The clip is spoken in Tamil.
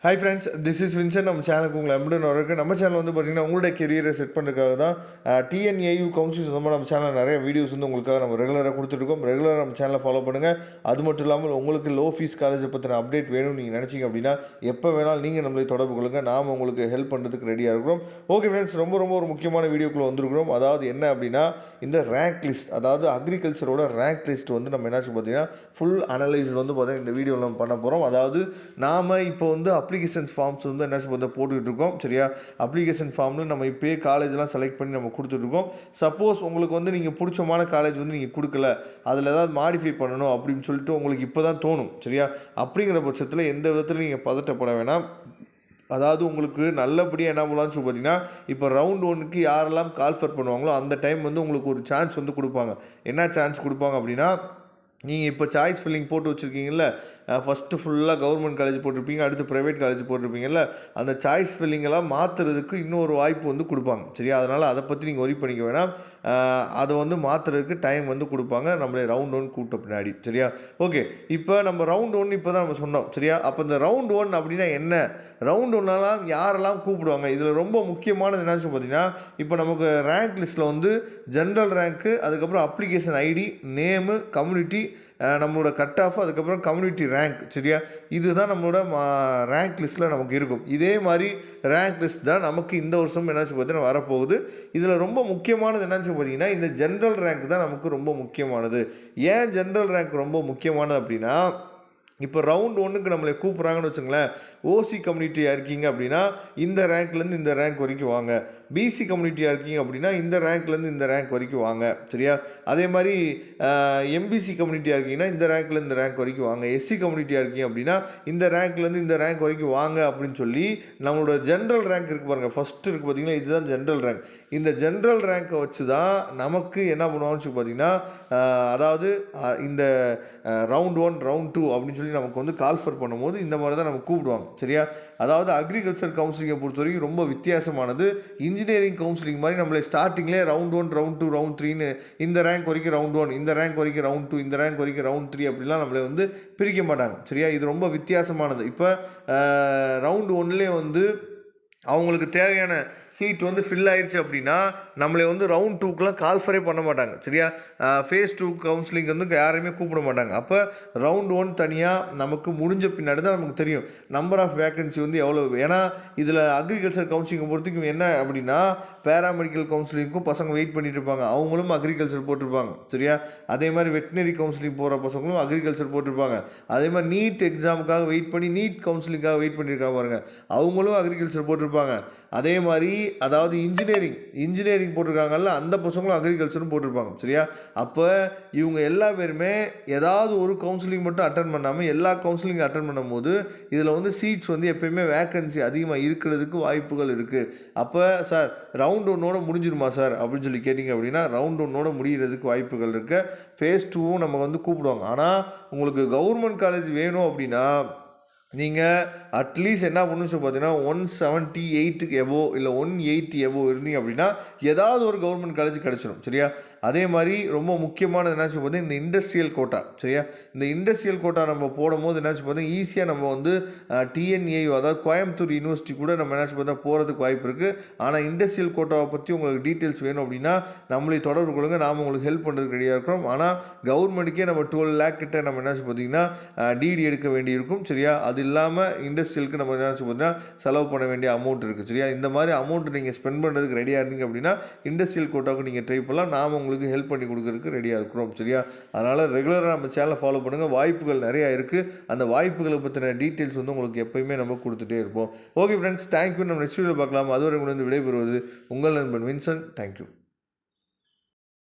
Hi friends, this is Vinson. நம்ம சேனலுக்கு உங்களை எப்படி இருக்குது. நம்ம சேனல் வந்து பார்த்திங்கன்னா உங்களுடைய கெரியரை செட் பண்ணுறதுக்காக தான் டிஎன்ஏயு கவுன்சில் சொந்தமாக நம்ம சேனல் நிறைய வீடியோஸ் வந்து உங்களுக்காக நம்ம ரெகுலராக கொடுத்துருக்கோம். ரெகுலராக நம்ம சேனலை ஃபாலோ பண்ணுங்கள். அது மட்டும் இல்லாமல் உங்களுக்கு லோ ஃபீஸ் காலேஜை பற்றின அப்டேட் வேணும்னு நீங்கள் நினச்சிங்க அப்படின்னா எப்போ வேணாலும் நீங்கள் நம்மளை தொடர்பு கொள்ளுங்கள். நாம் உங்களுக்கு ஹெல்ப் பண்ணுறதுக்கு ரெடியாக இருக்கிறோம். ஓகே ஃப்ரெண்ட்ஸ், ரொம்ப ஒரு முக்கியமான வீடியோக்குள்ளே வந்திருக்கிறோம். அதாவது என்ன அப்படின்னா, இந்த ரேங்க் லிஸ்ட், அதாவது அக்ரிகல்ச்சரோட ரேங்க் லிஸ்ட் வந்து நம்ம என்னாச்சு பார்த்தீங்கன்னா ஃபுல் அனலைஸ் வந்து பார்த்தீங்கன்னா இந்த வீடியோவில் நம்ம பண்ண போகிறோம். அதாவது நாம் இப்போ வந்து அப்ளிகேஷன் ஃபார்ம்ஸ் வந்து என்ன போட்டுக்கிட்டு இருக்கோம். சரியா, அப்ளிகேஷன் ஃபார்மில் நம்ம இப்போயே காலேஜ்லாம் செலக்ட் பண்ணி நம்ம கொடுத்துட்ருக்கோம். சப்போஸ் உங்களுக்கு வந்து நீங்கள் பிடிச்சமான காலேஜ் வந்து நீங்கள் கொடுக்கல, அதில் ஏதாவது மாடிஃபை பண்ணணும் அப்படின்னு சொல்லிட்டு உங்களுக்கு இப்போ தான் தோணும். சரியா, அப்படிங்கிற பட்சத்தில் எந்த விதத்தில் நீங்கள் பதட்டப்பட வேணாம். அதாவது உங்களுக்கு நல்லபடியாக என்ன பண்ணலாம்னு சொல்லி பார்த்தீங்கன்னா, இப்போ ரவுண்ட் 1க்கு யாரெல்லாம் கால்ஃபர் பண்ணுவாங்களோ அந்த டைம் வந்து உங்களுக்கு ஒரு சான்ஸ் வந்து கொடுப்பாங்க. என்ன சான்ஸ் கொடுப்பாங்க அப்படின்னா, நீங்கள் இப்போ சாய்ஸ் ஃபில்லிங் போட்டு வச்சுருக்கீங்கல்ல, ஃபஸ்ட்டு ஃபுல்லாக கவர்மெண்ட் காலேஜ் போட்டிருப்பீங்க, அடுத்து ப்ரைவேட் காலேஜ் போட்டிருப்பீங்கல்ல, அந்த சாய்ஸ் ஃபில்லிங்கெல்லாம் மாற்றுறதுக்கு இன்னொரு வாய்ப்பு வந்து கொடுப்பாங்க. சரியா, அதனால் அதை பற்றி நீங்கள் ஒரி பண்ணிக்க வேணாம். அதை வந்து மாற்றுறதுக்கு டைம் வந்து கொடுப்பாங்க நம்மளே ரவுண்ட் 1 கூப்பிட்ட பின்னாடி. சரியா, ஓகே. இப்போ நம்ம ரவுண்ட் 1 இப்போ தான் நம்ம சொன்னோம். சரியா, அப்போ இந்த ரவுண்ட் 1 அப்படின்னா என்ன, ரவுண்ட் 1லாம் யாரெல்லாம் கூப்பிடுவாங்க, இதில் ரொம்ப முக்கியமானது என்னன்னு பார்த்தீங்கன்னா, இப்போ நமக்கு ரேங்க் லிஸ்ட்டில் வந்து ஜென்ரல் ரேங்க்கு, அதுக்கப்புறம் அப்ளிகேஷன் ஐடி, நேமு, கம்யூனிட்டி, நம்மளோட கட் ஆஃப், அதுக்கப்புறம் கம்யூனிட்டி ரேங்க். சரியா, இதுதான் நம்மளோட ரேங்க் லிஸ்ட்டில் நமக்கு இருக்கும். இதே மாதிரி ரேங்க் லிஸ்ட் தான் நமக்கு இந்த வருஷம் என்னாச்சு பார்த்தீங்கன்னா வரப்போகுது. இதில் ரொம்ப முக்கியமானது என்னன்னு பார்த்தீங்கன்னா, இந்த ஜென்ரல் ரேங்க் தான் நமக்கு ரொம்ப முக்கியமானது. ஏன் ஜென்ரல் ரேங்க் ரொம்ப முக்கியமானது அப்படின்னா, இப்போ ரவுண்ட் 1க்கு நம்மளை கூப்பிட்றாங்கன்னு வச்சுங்களேன், ஓசி கம்யூனிட்டியாக இருக்கீங்க அப்படின்னா இந்த ரேங்க்லேருந்து இந்த ரேங்க் வரைக்கும் வாங்க, பிசி கம்யூனிட்டியாக இருக்கீங்க அப்படின்னா இந்த ரேங்க்லேருந்து இந்த ரேங்க் வரைக்கும் வாங்க. சரியா, அதே மாதிரி எம்பிசி கம்யூனிட்டியாக இருக்கீங்கன்னா இந்த ரேங்க்லேருந்து இந்த ரேங்க் வரைக்கும் வாங்க, எஸ்சி கம்யூனிட்டியாக இருக்கீங்க அப்படின்னா இந்த ரேங்க்லேருந்து இந்த ரேங்க் வரைக்கும் வாங்க அப்படின்னு சொல்லி நம்மளோட ஜென்ரல் ரேங்க் இருக்குது பாருங்கள், ஃபஸ்ட்டு இருக்குது பார்த்தீங்கன்னா, இதுதான் ஜென்ரல் ரேங்க். இந்த ஜென்ரல் ரேங்க்கை வச்சு தான் நமக்கு என்ன பண்ணுவாங்கன்னு பார்த்தீங்கன்னா, அதாவது இந்த ரவுண்ட் 1 ரவுண்ட் 2 அப்படின்னு சொல்லி நமக்கு வந்து கால்ஃபர் பண்ணும்போது இந்த மாதிரி தான் நம்ம கூப்பிடுவாங்க. சரியா, அதாவது அக்ரிகல்ச்சர் கவுன்சிலிங்கை பொறுத்த வரைக்கும் ரொம்ப வித்தியாசமானது. இன்ஜினியரிங் கவுன்சிலிங் மாதிரி நம்மளை ஸ்டார்டிங்லேயே ரவுண்ட் 1 ரவுண்ட் 2 ரவுண்ட் 3ன்னு இந்த ரேங்க் வரைக்கும் ரவுண்ட் 1, இந்த ரேங்க் வரைக்கும் ரவுண்ட் 2, இந்த ரேங்க் வரைக்கும் ரவுண்ட் 3 அப்படிலாம் நம்மளை வந்து பிரிக்க மாட்டாங்க. சரியா, இது ரொம்ப வித்தியாசமானது. இப்போ ரவுண்ட் 1லேயே வந்து அவங்களுக்கு தேவையான சீட் வந்து ஃபில் ஆயிடுச்சு அப்படின்னா நம்மளை வந்து ரவுண்ட் 2க்குலாம் கால்ஃபரே பண்ண மாட்டாங்க. சரியா, ஃபேஸ் 2 கவுன்சிலிங் வந்து யாரையுமே கூப்பிட மாட்டாங்க. அப்போ ரவுண்ட் 1 தனியாக நமக்கு முடிஞ்ச பின்னாடி தான் நமக்கு தெரியும் நம்பர் ஆஃப் வேக்கன்சி வந்து எவ்வளோ. ஏன்னா இதில் அக்ரிகல்ச்சர் கவுன்சிலிங்கை பொறுத்துக்கும் என்ன அப்படின்னா, பேராமெடிக்கல் கவுன்சிலிங்க்கும் பசங்க வெயிட் பண்ணிட்டு இருப்பாங்க, அவங்களும் அக்ரிகல்ச்சர் போட்டிருப்பாங்க. சரியா, அதே மாதிரி வெட்டினரி கவுன்சிலிங் போகிற பசங்களும் அக்ரிகல்ச்சர் போட்டிருப்பாங்க. அதே மாதிரி நீட் எக்ஸாமுக்காக வெயிட் பண்ணி நீட் கவுன்சிலிங்காக வெயிட் பண்ணியிருக்காங்க பாருங்க, அவங்களும் அக்ரிகல்ச்சர் போட்டிருப்பாங்க. அதே மாதிரி அதாவது இன்ஜினியரிங் போட்டிருக்காங்கல்ல, அந்த பசங்களும் அக்ரிகல்ச்சரும் போட்டிருப்பாங்க. சரியா, அப்போ இவங்க எல்லா பேருமே ஏதாவது ஒரு கவுன்சிலிங் மட்டும் அட்டன் பண்ணாமல் எல்லா கவுன்சிலிங் அட்டன் பண்ணும்போது இதில் வந்து சீட்ஸ் வந்து எப்பயுமே வேக்கன்சி அதிகமாக இருக்கிறதுக்கு வாய்ப்புகள் இருக்குது. அப்போ சார் ரவுண்ட் 1ஓட முடிஞ்சிருமா சார் அப்படின்னு சொல்லி கேட்டிங்க அப்படின்னா, ரவுண்ட் 1ஓட முடிகிறதுக்கு வாய்ப்புகள் இருக்குது. ஃபேஸ் 2வும் நம்ம வந்து கூப்பிடுவாங்க. ஆனால் உங்களுக்கு கவர்மெண்ட் காலேஜ் வேணும் அப்படின்னா நீங்கள் அட்லீஸ்ட் என்ன பண்ணுன்னு சொல்லி பார்த்தீங்கன்னா 178க்கு எபோ இல்லை 180 எபோ இருந்தீங்க அப்படின்னா ஏதாவது ஒரு கவர்மெண்ட் காலேஜ் கிடச்சிடும். சரியா, அதே மாதிரி ரொம்ப முக்கியமானது என்னாச்சு பார்த்தீங்கன்னா இந்த இண்டஸ்ட்ரியல் கோட்டா. சரியா, இந்த இண்டஸ்ட்ரியல் கோட்டா நம்ம போடும்போது என்னாச்சு பார்த்தீங்கன்னா ஈஸியாக நம்ம வந்து டிஎன்ஏயு, அதாவது கோயம்புத்தூர் யூனிவர்சிட்டி கூட நம்ம என்னாச்சு பார்த்தா போகிறதுக்கு வாய்ப்பு இருக்குது. ஆனால் இண்டஸ்ட்ரியல் கோட்டாவை பற்றி உங்களுக்கு டீட்டெயில்ஸ் வேணும் அப்படின்னா நம்மளை தொடர்பு கொள்ளுங்க, நாம் உங்களுக்கு ஹெல்ப் பண்ணுறதுக்கு ரெடியாக இருக்கிறோம். ஆனால் கவர்மெண்ட்டுக்கே நம்ம 12 lakh கிட்ட நம்ம என்னாச்சு பார்த்தீங்கன்னா டிடி எடுக்க வேண்டியிருக்கும். சரியா, அது இல்லாமல் இண்டஸ்ட்ரியலுக்கு நம்ம என்ன பார்த்தீங்கன்னா செலவு பண்ண வேண்டிய அமௌண்ட் இருக்குது. சரியா, இந்த மாதிரி அமௌண்ட் நீங்கள் ஸ்பெண்ட் பண்ணுறதுக்கு ரெடியாக இருந்தீங்க அப்படின்னா இண்டஸ்ட்ரியல் கோட்டாவுக்கு நீங்கள் ட்ரை பண்ணலாம். நாம் உங்களுக்கு ஹெல்ப் பண்ணி கொடுக்குறதுக்கு ரெடியாக இருக்கிறோம். சரியா, அதனால் ரெகுலராக நம்ம சேனலை ஃபாலோ பண்ணுங்கள். வாய்ப்புகள் நிறையா இருக்குது. அந்த வாய்ப்புகளை பற்றின டீட்டெயில்ஸ் வந்து உங்களுக்கு எப்போயுமே நம்ம கொடுத்துட்டே இருப்போம். Okay friends, thank you. நம்ம நெக்ஸ்ட் வீடியோ பார்க்கலாம். அதுவரை உங்களுக்கு விடைபெறுவது உங்கள் நண்பன் வின்சன். தேங்க்யூ.